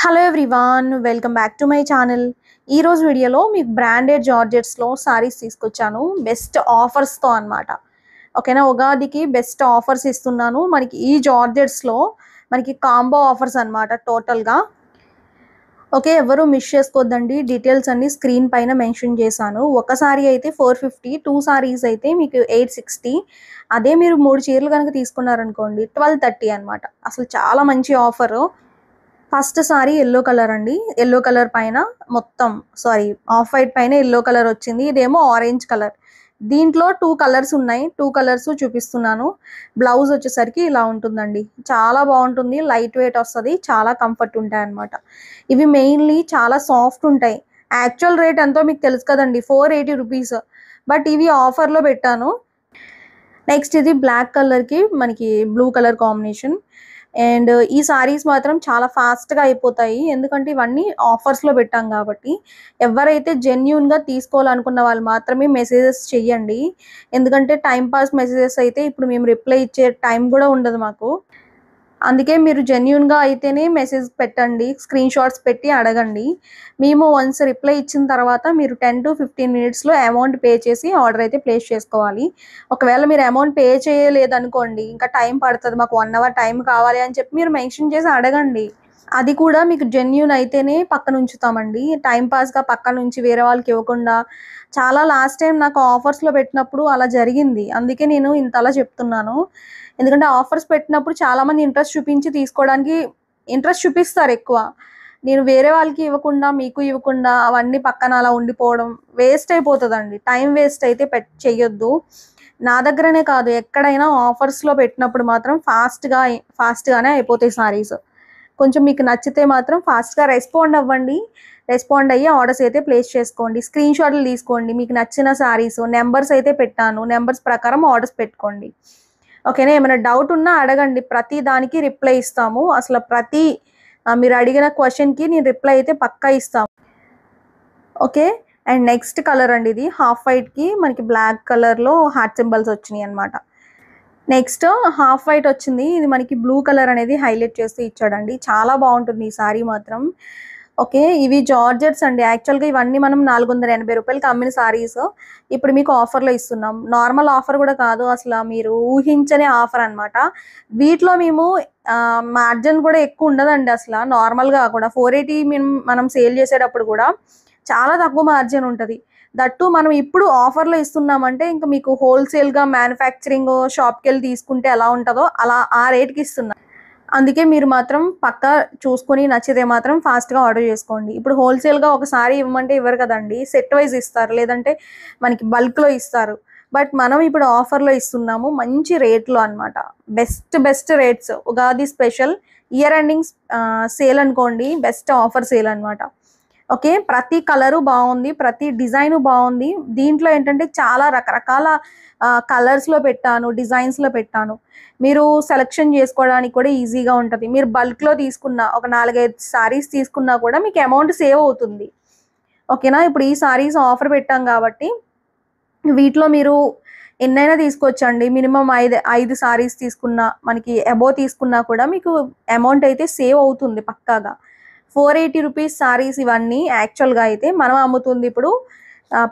Hello everyone, welcome back to my channel. ఈ రోజు వీడియోలో మీకు బ్రాండెడ్ జార్జెట్స్లో సారీస్ తీసుకొచ్చాను బెస్ట్ ఆఫర్స్తో అనమాట. ఓకేనా, ఉగాదికి బెస్ట్ ఆఫర్స్ ఇస్తున్నాను. మనకి ఈ జార్జెట్స్లో మనకి కాంబో ఆఫర్స్ అనమాట టోటల్గా. ఓకే, ఎవరు మిస్ చేసుకోవద్దండి. డీటెయిల్స్ అన్ని స్క్రీన్ పైన మెన్షన్ చేశాను. ఒక సారీ అయితే 450, 2 సారీస్ అయితే మీకు 860. అదే మీరు 3 చీరలు కనుక తీసుకున్నారనుకోండి 1230 అనమాట. అసలు చాలా మంచి offer. First sorry yellow colour అండి. యెల్లో కలర్ పైన మొత్తం ఆఫ్ వైట్ పైన యెల్లో కలర్ వచ్చింది. ఇదేమో ఆరెంజ్ కలర్. దీంట్లో 2 కలర్స్ ఉన్నాయి. 2 కలర్స్ చూపిస్తున్నాను. బ్లౌజ్ వచ్చేసరికి ఇలా ఉంటుందండి. చాలా బాగుంటుంది. లైట్ వెయిట్ వస్తుంది. చాలా కంఫర్ట్ ఉంటాయి అన్నమాట. ఇవి మెయిన్లీ చాలా సాఫ్ట్ ఉంటాయి. యాక్చువల్ రేట్ ఎంతో మీకు తెలుసు కదండి, 480 రూపీస్. బట్ ఇవి ఆఫర్లో పెట్టాను. నెక్స్ట్ ఇది బ్లాక్ కలర్కి మనకి బ్లూ కలర్ కాంబినేషన్. అండ్ ఈ సారీస్ మాత్రం చాలా ఫాస్ట్గా అయిపోతాయి, ఎందుకంటే ఇవన్నీ ఆఫర్స్లో పెట్టాం కాబట్టి. ఎవరైతే జెన్యూన్గా తీసుకోవాలనుకున్న వాళ్ళు మాత్రమే మెసేజెస్ చెయ్యండి. ఎందుకంటే టైంపాస్ మెసేజెస్ అయితే ఇప్పుడు మేము రిప్లై ఇచ్చే టైం కూడా ఉండదు మాకు. అందుకే మీరు జెన్యూన్గా అయితేనే మెసేజ్ పెట్టండి, స్క్రీన్ షాట్స్ పెట్టి అడగండి. మేము వన్స్ రిప్లై ఇచ్చిన తర్వాత మీరు 10 to 15 మినిట్స్లో అమౌంట్ పే చేసి ఆర్డర్ అయితే ప్లేస్ చేసుకోవాలి. ఒకవేళ మీరు అమౌంట్ పే చేయలేదనుకోండి, ఇంకా టైం పడుతుంది, మాకు 1 hour టైం కావాలి అని చెప్పి మీరు మెన్షన్ చేసి అడగండి. అది కూడా మీకు జెన్యూన్ అయితేనే పక్కన ఉంచుతామండి. టైంపాస్గా పక్కన నుంచి వేరే వాళ్ళకి ఇవ్వకుండా. చాలా లాస్ట్ టైం నాకు ఆఫర్స్లో పెట్టినప్పుడు అలా జరిగింది. అందుకే నేను ఇంతలా చెప్తున్నాను. ఎందుకంటే ఆఫర్స్ పెట్టినప్పుడు చాలామంది ఇంట్రెస్ట్ చూపించి తీసుకోవడానికి ఇంట్రెస్ట్ చూపిస్తారు ఎక్కువ. నేను వేరే వాళ్ళకి ఇవ్వకుండా మీకు ఇవ్వకుండా అవన్నీ పక్కన అలా ఉండిపోవడం వేస్ట్ అయిపోతుందండి. టైం వేస్ట్ అయితే చెయ్యొద్దు. నా దగ్గరనే కాదు, ఎక్కడైనా ఆఫర్స్లో పెట్టినప్పుడు మాత్రం ఫాస్ట్గానే అయిపోతాయి సారీస్. కొంచెం మీకు నచ్చితే మాత్రం ఫాస్ట్గా రెస్పాండ్ అవ్వండి. రెస్పాండ్ అయ్యి ఆర్డర్స్ అయితే ప్లేస్ చేసుకోండి. స్క్రీన్ షాట్లు తీసుకోండి. మీకు నచ్చిన సారీస్ నెంబర్స్ అయితే పెట్టాను, నెంబర్స్ ప్రకారం ఆర్డర్స్ పెట్టుకోండి. ఓకేనా, ఏమైనా డౌట్ ఉన్నా అడగండి. ప్రతి దానికి రిప్లై ఇస్తాము. అసలు మీరు అడిగిన క్వశ్చన్కి నేను రిప్లై అయితే పక్కా ఇస్తాము. ఓకే, అండ్ నెక్స్ట్ కలర్ అండి. ఇది హాఫ్ వైట్కి మనకి బ్లాక్ కలర్లో హార్ట్ సింబల్స్ వచ్చినాయి అనమాట. నెక్స్ట్ హాఫ్ వైట్ వచ్చింది. ఇది మనకి బ్లూ కలర్ అనేది హైలైట్ చేస్తూ ఇచ్చాడండి. చాలా బాగుంటుంది ఈ సారీ మాత్రం. ఓకే, ఇవి జార్జెట్స్ అండి. యాక్చువల్గా ఇవన్నీ మనం 480 రూపాయలకి అమ్మిన సారీస్ ఇప్పుడు మీకు ఆఫర్లో ఇస్తున్నాం. నార్మల్ ఆఫర్ కూడా కాదు, అసలు మీరు ఊహించని ఆఫర్ అనమాట. వీటిలో మేము మార్జిన్ కూడా ఎక్కువ ఉండదండి. అసలు నార్మల్గా కూడా 480 మనం సేల్ చేసేటప్పుడు కూడా చాలా తక్కువ మార్జిన్ ఉంటుంది. దట్టు మనం ఇప్పుడు ఆఫర్లో ఇస్తున్నామంటే ఇంకా మీకు హోల్సేల్గా మ్యానుఫ్యాక్చరింగ్ షాప్కి వెళ్ళి తీసుకుంటే ఎలా ఉంటుందో అలా ఆ రేట్కి ఇస్తున్నాం. అందుకే మీరు మాత్రం పక్కా చూసుకొని నచ్చితే మాత్రం ఫాస్ట్గా ఆర్డర్ చేసుకోండి. ఇప్పుడు హోల్సేల్గా ఒకసారి ఇవ్వమంటే ఇవ్వరు కదండి, సెట్ వైజ్ ఇస్తారు, లేదంటే మనకి బల్క్లో ఇస్తారు. బట్ మనం ఇప్పుడు ఆఫర్లో ఇస్తున్నాము మంచి రేట్లో అనమాట. Best rates. Ugadi special year ending sale అనుకోండి, బెస్ట్ ఆఫర్ సేల్ అనమాట. ఓకే, ప్రతి కలరు బాగుంది, ప్రతి డిజైను బాగుంది. దీంట్లో ఏంటంటే చాలా రకరకాల కలర్స్లో పెట్టాను, డిజైన్స్లో పెట్టాను. మీరు సెలెక్షన్ చేసుకోవడానికి కూడా ఈజీగా ఉంటుంది. మీరు బల్క్లో తీసుకున్న ఒక 4-5 సారీస్ తీసుకున్నా కూడా మీకు అమౌంట్ సేవ్ అవుతుంది. ఓకేనా, ఇప్పుడు ఈ సారీస్ ఆఫర్ పెట్టాం కాబట్టి వీటిలో మీరు ఎన్నైనా తీసుకోవచ్చండి. మినిమం 5 సారీస్ తీసుకున్నా, మనకి అబోవ్ తీసుకున్నా కూడా మీకు అమౌంట్ అయితే సేవ్ అవుతుంది పక్కాగా. 480 రూపీస్ సారీస్ ఇవన్నీ. యాక్చువల్గా అయితే మనం అమ్ముతుంది ఇప్పుడు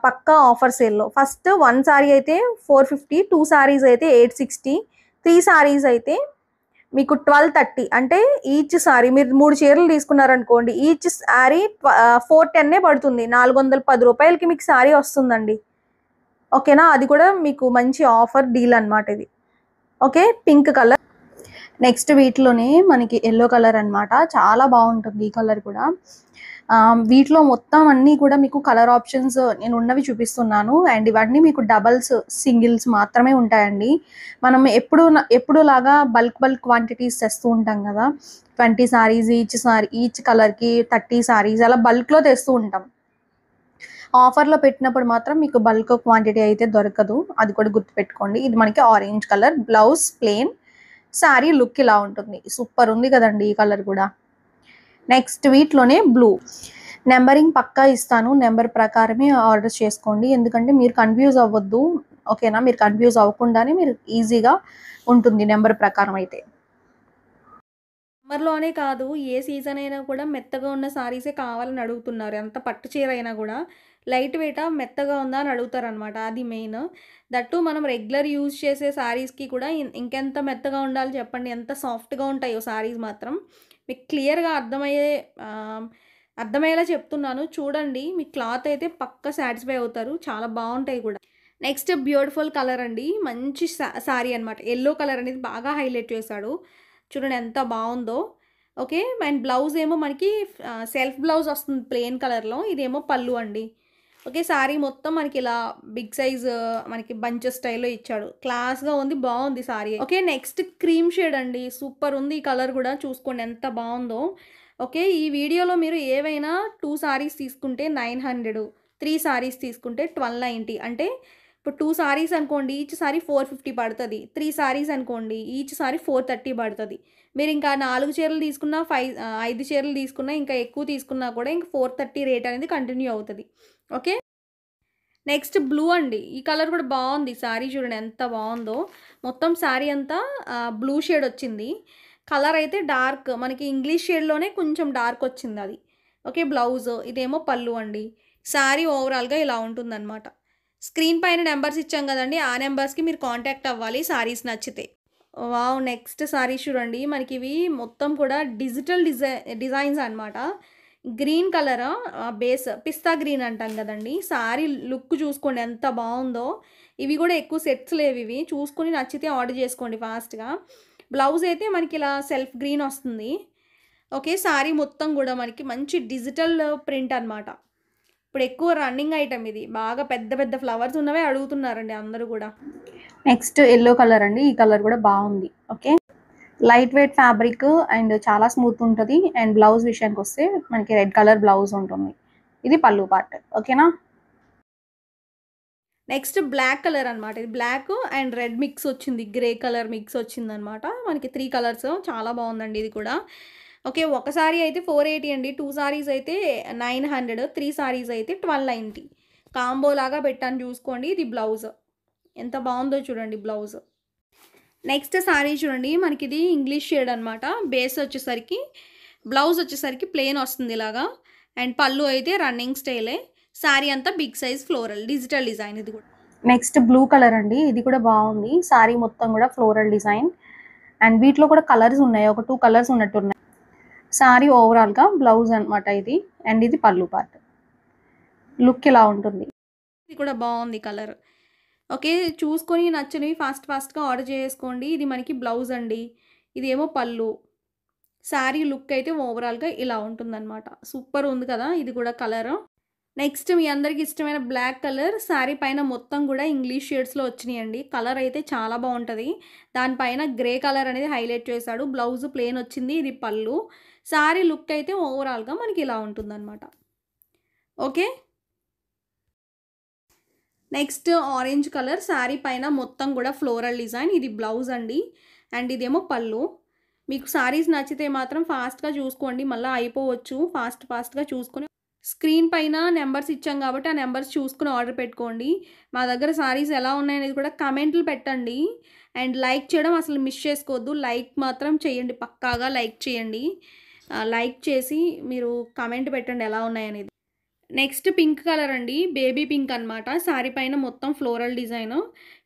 పక్కా ఆఫర్ సేల్లో. ఫస్ట్ 1 సారీ అయితే 450, 2 సారీస్ అయితే 860, 3 సారీస్ అయితే మీకు 1230. అంటే ఈచ్ సారీ మీరు 3 చీరలు తీసుకున్నారనుకోండి, ఈచ్ సారీ 410 పడుతుంది. 410 రూపాయలకి మీకు సారీ వస్తుందండి. ఓకేనా, అది కూడా మీకు మంచి ఆఫర్ డీల్ అనమాట ఇది. Okay, pink colour. నెక్స్ట్ వీటిలోనే మనకి ఎల్లో కలర్ అనమాట. చాలా బాగుంటుంది ఈ కలర్ కూడా. వీటిలో మొత్తం అన్నీ కూడా మీకు కలర్ ఆప్షన్స్ నేను ఉన్నవి చూపిస్తున్నాను. అండ్ ఇవన్నీ మీకు డబల్స్, సింగిల్స్ మాత్రమే ఉంటాయండి. మనం ఎప్పుడు లాగా బల్క్ క్వాంటిటీస్ తెస్తూ ఉంటాం కదా, 20 సారీస్ ఈచ్ కలర్కి 30 సారీస్ అలా బల్క్లో తెస్తూ ఉంటాం. ఆఫర్లో పెట్టినప్పుడు మాత్రం మీకు బల్క్ క్వాంటిటీ అయితే దొరకదు, అది కూడా గుర్తుపెట్టుకోండి. ఇది మనకి orange colour, blouse plain, sari look ఇలా ఉంటుంది. సూపర్ ఉంది కదండి ఈ కలర్ కూడా. నెక్స్ట్ వీటిలోనే బ్లూ. నెంబరింగ్ పక్కా ఇస్తాను, నెంబర్ ప్రకారమే ఆర్డర్ చేసుకోండి. ఎందుకంటే మీరు కన్ఫ్యూజ్ అవ్వద్దు. ఓకేనా, మీరు కన్ఫ్యూజ్ అవ్వకుండానే మీరు ఈజీగా ఉంటుంది నెంబర్ ప్రకారం అయితే. సమ్మర్‌లోనే కాదు, ఏ సీజన్ అయినా కూడా మెత్తగా ఉన్న సారీసే కావాలని అడుగుతున్నారు. ఎంత పట్టు చీర అయినా గూడా లైట్ వెయిటా, మెత్తగా ఉందా అని అడుగుతారనమాట. అది మెయిన్. దట్టు మనం రెగ్యులర్ యూజ్ చేసే సారీస్‌కి కూడా ఇంకెంత మెత్తగా ఉండాలి చెప్పండి. ఎంత సాఫ్ట్‌గా ఉంటాయో సారీస్ మాత్రం. మీకు క్లియర్‌గా ఆహ్, అర్థమయ్యేలా చెప్తున్నాను. చూడండి. మీ క్లాత్ అయితే పక్కా సాటిస్ఫై అవుతారు. చాలా బావుంటాయి కూడా. నెక్స్ట్ బ్యూటిఫుల్ కలర్ అండి. మంచి సారీ అనమాట. యెల్లో కలర్ అనేది బాగా హైలైట్ చేశాడు. చూడండి ఎంత బావుందో. ఓకే. అండ్ బ్లౌజ్ ఏమో మనకి సెల్ఫ్ బ్లౌజ్ వస్తుంది ప్లెయిన్ కలర్‌లో. ఇదేమో పల్లు అండి. ఓకే. సారీ మొత్తం మనకి ఇలా బిగ్ సైజ్ మనకి బంచెస్ స్టైల్‌లో ఇచ్చాడు. క్లాస్‌గా ఉంది. బావుంది sorry. Okay. Next cream shade అండి. సూపర్ ఉంది ఈ కలర్ కూడా. చూసుకోండి ఎంత బావుందో. ఓకే. ఈ వీడియోలో మీరు ఏవైనా 2 సారీస్ తీసుకుంటే 900, 3 సారీస్ తీసుకుంటే 1290 అంటే ఇప్పుడు 2 సారీస్ అనుకోండి. ఈచ్ సారీ 450 పడతది. 3 సారీస్ అనుకోండి. ఈచ్ సారీ 430 పడతది. మీరింకా 4 చీరలు తీసుకున్నా, 5 చీరలు తీసుకున్నా, ఇంకా ఎక్కువ తీసుకున్నా కూడా ఇంక 430 రేట్ అనేది కంటిన్యూ అవుతది. ఓకే. నెక్స్ట్ బ్లూ అండి. ఈ కలర్ కూడా బావుంది. సారీ చూడండి ఎంత బావుందో. మొత్తం సారీ అంతా బ్లూ షేడ్ వచ్చింది. కలర్ అయితే డార్క్ మనకి ఇంగ్లీష్ షేడ్‌లోనే కొంచెం డార్క్ వచ్చిందది. ఓకే. బ్లౌజ్ ఇదేమో పల్లు అండి. సారీ ఓవరాల్‌గా ఇలా ఉంటుందనమాట. స్క్రీన్ పైన నంబర్స్ ఇచ్చాం గదండీ! ఆ నంబర్స్‌కి మీరు కాంటాక్ట్ అవ్వాలి సారీస్ నచ్చితే. వావ్! నెక్స్ట్ సారీస్ చూడండి. మనకివి మొత్తం కూడా డిజిటల్ డిజైన్స్ అనమాట. గ్రీన్ కలర్ బేస్ పిస్తా గ్రీన్ అంటాం గదండీ! సారీ లుక్ చూసుకోండి ఎంత బావుందో. ఇవి గూడా ఎక్కువ సెట్స్ లేవివి. చూసుకొని నచ్చితే ఆర్డర్ చేసుకోండి ఫాస్ట్‌గా. బ్లౌజ్ అయితే మనకిలా సెల్ఫ్ గ్రీన్ వస్తుంది. ఓకే. సారీ మొత్తం గూడా మనకి మంచి డిజిటల్ ప్రింట్ అనమాట. ఇప్పుడు ఎక్కువ రన్నింగ్ ఐటెమ్ ఇది. బాగా పెద్ద పెద్ద ఫ్లవర్స్ ఉన్నవే అడుగుతున్నారండి అందరూ గూడా. నెక్స్ట్ యెల్లో కలర్ అండి. ఈ కలర్ గూడా బావుంది. Okay. Light weight fabric and చాలా స్మూత్ ఉంటది. అండ్ బ్లౌజ్ విషయానికొస్తే మనకి రెడ్ కలర్ బ్లౌజ్ ఉంటుంది. ఇది పల్లు పార్ట్. ఓకేనా? నెక్స్ట్ బ్లాక్ కలర్ అనమాట. ఇది బ్లాక్ అండ్ రెడ్ మిక్స్ వచ్చింది. గ్రే కలర్ మిక్స్ వచ్చిందనమాట. మనకి 3 కలర్స్ చాలా బావుందండి ఇది కూడా. ఓకే. ఒక సారీ అయితే 480 అండి. 2 సారీస్ అయితే 900, 3 సారీస్ అయితే 1290. కాంబో లాగా పెట్టాను చూసుకోండి. ఇది బ్లౌజ్. ఎంత బావుందో చూడండి బ్లౌజ్. నెక్స్ట్ సారీ చూడండి. మనకిది ఇంగ్లీష్ షేడ్ అనమాట. బేస్ వచ్చేసరికి బ్లౌజ్ వచ్చేసరికి ప్లెయిన్ వస్తుంది ఇలాగా. అండ్ పల్లు అయితే రన్నింగ్ స్టైలే. సారీ అంతా big size floral digital design ఇది కూడా. నెక్స్ట్ బ్లూ కలర్ అండి. ఇది కూడా బావుంది. సారీ మొత్తం కూడా ఫ్లోరల్ డిజైన్. అండ్ వీటిలో కూడా కలర్స్ ఉన్నాయి. ఒక 2 కలర్స్ ఉన్నట్టున్నాయి. సారీ ఓవరాల్‌గా బ్లౌజ్ అనమాట ఇది. అండ్ ఇది పల్లు పార్ట్. లుక్ ఇలా ఉంటుంది. ఇది కూడా బావుంది కలర్. ఓకే. చూసుకొని నచ్చినవి ఫాస్ట్‌గా ఆర్డర్ చేసుకోండి. ఇది మనకి బ్లౌజ్ అండి. ఇదేమో పల్లు. సారీ లుక్ అయితే ఓవరాల్‌గా ఇలా ఉంటుందనమాట. సూపర్ ఉంది కదా! ఇది కూడా కలరు. నెక్స్ట్ మీ అందరికి ఇష్టమైన బ్లాక్ కలర్ సారీ పైన మొత్తం కూడా ఇంగ్లీష్ షేడ్స్‌లో వచ్చినాయండి. కలర్ అయితే చాలా బావుంటది. దానిపైన గ్రే కలర్ అనేది హైలైట్ చేశాడు. బ్లౌజ్ ప్లెయిన్ వచ్చింది. ఇది పల్లు. సారీ లుక్ అయితే ఓవరాల్‌గా మనకి ఇలా ఉంటుందనమాట. Okay. Next orange colour sorry పైన మొత్తం కూడా ఫ్లోరల్ డిజైన్. ఇది బ్లౌజ్ అండి. అండ్ ఇదేమో పల్లు. మీకు సారీస్ నచ్చితే మాత్రం ఫాస్ట్‌గా చూసుకోండి. మళ్ళా అయిపోవచ్చు. ఫాస్ట్‌గా చూసుకొని స్క్రీన్ పైన నంబర్స్ ఇచ్చాం కాబట్టి ఆ నంబర్స్ చూసుకొని ఆర్డర్ పెట్టుకోండి. మా దగ్గర సారీస్ ఎలా ఉన్నాయనేది కూడా కామెంట్లు పెట్టండి. అండ్ లైక్ చేయడం అసలు మిస్ చేసుకోవద్దు. లైక్ మాత్రం చేయండి. పక్కాగా లైక్ చేయండి. లైక్ చేసి మీరు కామెంట్ పెట్టండి ఎలా ఉన్నాయనేది. నెక్స్ట్ పింక్ కలర్ అండి. బేబీ పింక్ అనమాట. సారీ పైన మొత్తం ఫ్లోరల్ డిజైన్.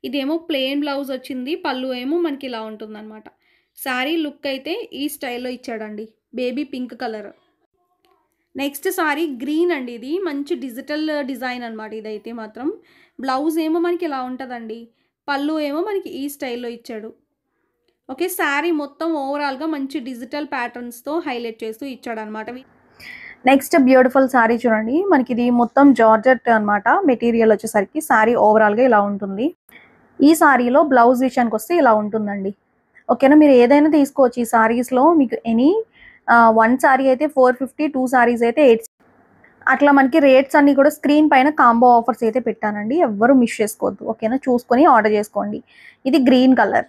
ఇదేమో ప్లెయిన్ బ్లౌజ్ వచ్చింది. పల్లు ఏమో మనకి ఇలా ఉంటుందన్నమాట. సారీ లుక్ అయితే ఈ స్టైల్‌లో ఇచ్చాడండి. Baby pink colour. Next sorry green అండి ఇది. మంచి డిజిటల్ డిజైన్ అనమాట ఇదైతే మాత్రం. బ్లౌజ్ ఏమో మనకి ఇలా ఉంటదండి. పల్లు ఏమో మనకి ఈ స్టైల్‌లో ఇచ్చాడు. ఓకే. సారీ మొత్తం ఓవరాల్‌గా మంచి డిజిటల్ ప్యాటర్న్స్‌తో హైలైట్ చేస్తూ ఇచ్చాడనమాట. నెక్స్ట్ బ్యూటిఫుల్ సారీ చూడండి. మనకి ఇది మొత్తం జార్జెట్ అనమాట. మెటీరియల్ వచ్చేసరికి సారీ ఓవరాల్‌గా ఇలా ఉంటుంది. ఈ సారీలో బ్లౌజ్ విషయానికొస్తే ఇలా ఉంటుందండి. ఓకేనా. మీరు ఏదైనా తీసుకోవచ్చు ఈ సారీస్‌లో మీకు ఎనీ 1 సారీ అయితే 450, 2 సారీస్ అయితే 8. అట్లా మనకి రేట్స్ అన్నీ కూడా స్క్రీన్ పైన కాంబో ఆఫర్స్ అయితే పెట్టానండి. ఎవ్వరు మిస్ చేసుకోవద్దు. ఓకేనా. చూసుకొని ఆర్డర్ చేసుకోండి. ఇది green colour.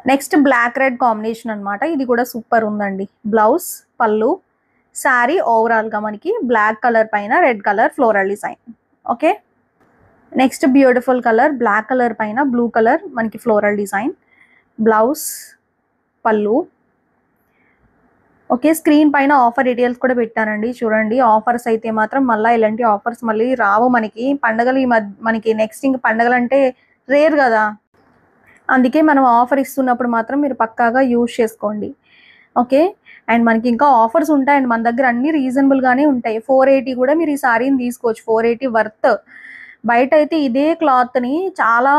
Next black red combination అనమాట. ఇది కూడా సూపర్ ఉందండి. బ్లౌజ్, పల్లు, సారీ ఓవరాల్‌గా మనకి బ్లాక్ కలర్ పైన red colour floral design. Okay. Next beautiful colour black colour పైన బ్లూ కలర్ మనకి floral design. Blouse, pallu, okay, screen పైన ఆఫర్ డీటెయిల్స్ కూడా పెట్టానండి, చూడండి. ఆఫర్స్ అయితే మాత్రం మళ్ళీ ఇలాంటి ఆఫర్స్ మళ్ళీ రావు మనకి. పండగలు ఈ మనకి నెక్స్ట్ ఇంక పండగలు అంటే రేర్ కదా, అందుకే మనం ఆఫర్ ఇస్తున్నప్పుడు మాత్రం మీరు పక్కాగా యూజ్ చేసుకోండి. ఓకే, అండ్ మనకి ఇంకా ఆఫర్స్ ఉంటాయండి మన దగ్గర, అన్ని రీజనబుల్గానే ఉంటాయి. 480 కూడా మీరు ఈ సారీని తీసుకోవచ్చు, 480 వర్త్. బయట అయితే ఇదే క్లాత్ని చాలా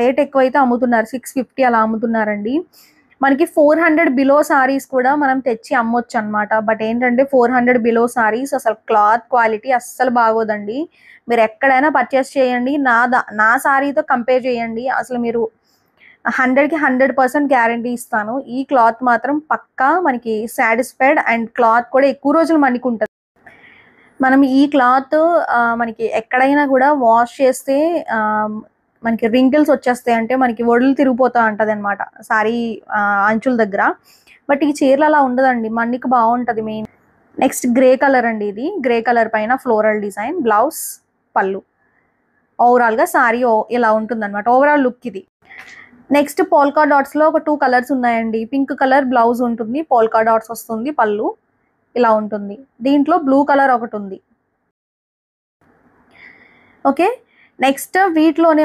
రేట్ ఎక్కువైతే అమ్ముతున్నారు, 650 అలా అమ్ముతున్నారండి. మనకి 400 బిలో సారీస్ కూడా మనం తెచ్చి అమ్మొచ్చు అనమాట. బట్ ఏంటంటే 400 బిలో సారీస్ అసలు క్లాత్ క్వాలిటీ అస్సలు బాగోదండి. మీరు ఎక్కడైనా పర్చేస్ చేయండి, నా సారీతో కంపేర్ చేయండి, అసలు మీరు 100కి 100% గ్యారంటీ ఇస్తాను. ఈ క్లాత్ మాత్రం పక్కా మనకి సాటిస్ఫైడ్, అండ్ క్లాత్ కూడా ఎక్కువ రోజులు మన్నికుంటుంది. మనం ఈ క్లాత్ మనకి ఎక్కడైనా కూడా వాష్ చేస్తే మనకి రింకిల్స్ వచ్చేస్తాయి, అంటే మనకి ఒడులు తిరిగిపోతూ ఉంటుంది అనమాట సారీ అంచుల దగ్గర. బట్ ఈ చీరలు అలా ఉండదండి, మన్నికి బాగుంటుంది. మెయిన్ నెక్స్ట్ గ్రే కలర్ అండి, ఇది గ్రే కలర్ పైన ఫ్లోరల్ డిజైన్, బ్లౌజ్, పళ్ళు. ఓవరాల్గా సారీ ఇలా ఉంటుంది అనమాట, ఓవరాల్ లుక్ ఇది. నెక్స్ట్ పోల్కా డాట్స్లో ఒక 2 కలర్స్ ఉన్నాయండి. పింక్ కలర్ బ్లౌజ్ ఉంటుంది, పోల్కా డాట్స్ వస్తుంది, పళ్ళు ఇలా ఉంటుంది. దీంట్లో బ్లూ కలర్ ఒకటి ఉంది. ఓకే, నెక్స్ట్ వీటిలోనే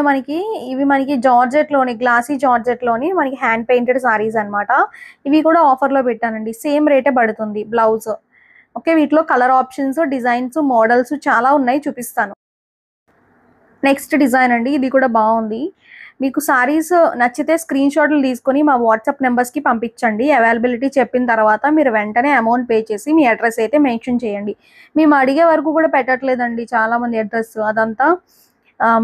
ఇవి మనకి జార్జెట్లోని, గ్లాసీ జార్జెట్లోని మనకి హ్యాండ్ పెయింటెడ్ సారీస్ అనమాట. ఇవి కూడా ఆఫర్లో పెట్టానండి, సేమ్ రేటే పడుతుంది బ్లౌజ్. ఓకే, వీటిలో కలర్ ఆప్షన్స్, డిజైన్స్, మోడల్స్ చాలా ఉన్నాయి, చూపిస్తాను. నెక్స్ట్ డిజైన్ అండి, ఇది కూడా బాగుంది. మీకు సారీస్ నచ్చితే స్క్రీన్ షాట్లు తీసుకొని మా వాట్సాప్ నెంబర్స్కి పంపించండి. అవైలబిలిటీ చెప్పిన తర్వాత మీరు వెంటనే అమౌంట్ పే చేసి మీ అడ్రస్ అయితే మెన్షన్ చేయండి. మేము అడిగే వరకు కూడా పెట్టట్లేదండి చాలామంది అడ్రస్, అదంతా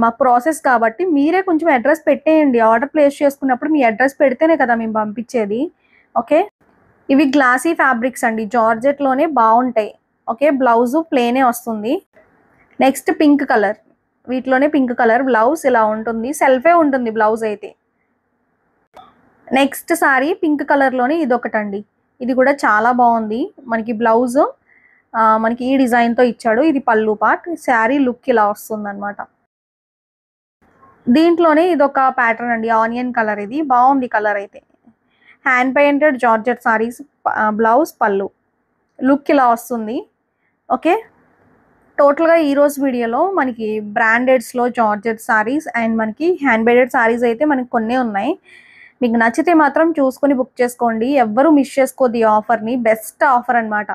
మా ప్రాసెస్ కాబట్టి మీరే కొంచెం అడ్రస్ పెట్టేయండి. ఆర్డర్ ప్లేస్ చేసుకున్నప్పుడు మీ అడ్రస్ పెడితేనే కదా మేము పంపించేది. ఓకే, ఇవి గ్లాసీ ఫ్యాబ్రిక్స్ అండి, జార్జెట్లోనే బాగుంటాయి. ఓకే, బ్లౌజు ప్లేనే వస్తుంది. నెక్స్ట్ పింక్ కలర్, వీటిలోనే పింక్ కలర్ బ్లౌజ్ ఇలా ఉంటుంది, సెల్ఫే ఉంటుంది బ్లౌజ్ అయితే. నెక్స్ట్ సారీ పింక్ కలర్లోనే ఇదొకటండి, ఇది కూడా చాలా బాగుంది. మనకి బ్లౌజ్ మనకి ఈ డిజైన్తో ఇచ్చాడు, ఇది పళ్ళు పార్ట్. శారీ లుక్ ఇలా వస్తుంది అనమాట. దీంట్లోనే ఇదొక ప్యాటర్న్ అండి, ఆనియన్ కలర్, ఇది బాగుంది కలర్ అయితే. Hand painted georgette saris, blouse, పళ్ళు, లుక్ ఇలా వస్తుంది. ఓకే, టోటల్గా ఈరోజు వీడియోలో మనకి బ్రాండెడ్స్లో జార్జెట్ సారీస్ అండ్ మనకి హ్యాండ్ మేడెడ్ సారీస్ అయితే మనకి కొన్నే ఉన్నాయి. మీకు నచ్చితే మాత్రం చూసుకొని బుక్ చేసుకోండి, ఎవ్వరూ మిస్ చేసుకోద్ది ఈ ఆఫర్ని, బెస్ట్ ఆఫర్ అనమాట.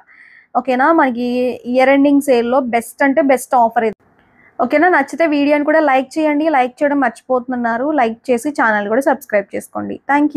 ఓకేనా, మనకి ఇయర్ ఎండింగ్ సేల్లో బెస్ట్ అంటే బెస్ట్ ఆఫర్ ఇది. ఓకేనా, నచ్చితే వీడియోని కూడా లైక్ చేయండి, లైక్ చేయడం మర్చిపోతున్నారు, లైక్ చేసి ఛానల్ కూడా సబ్స్క్రైబ్ చేసుకోండి. Thank you.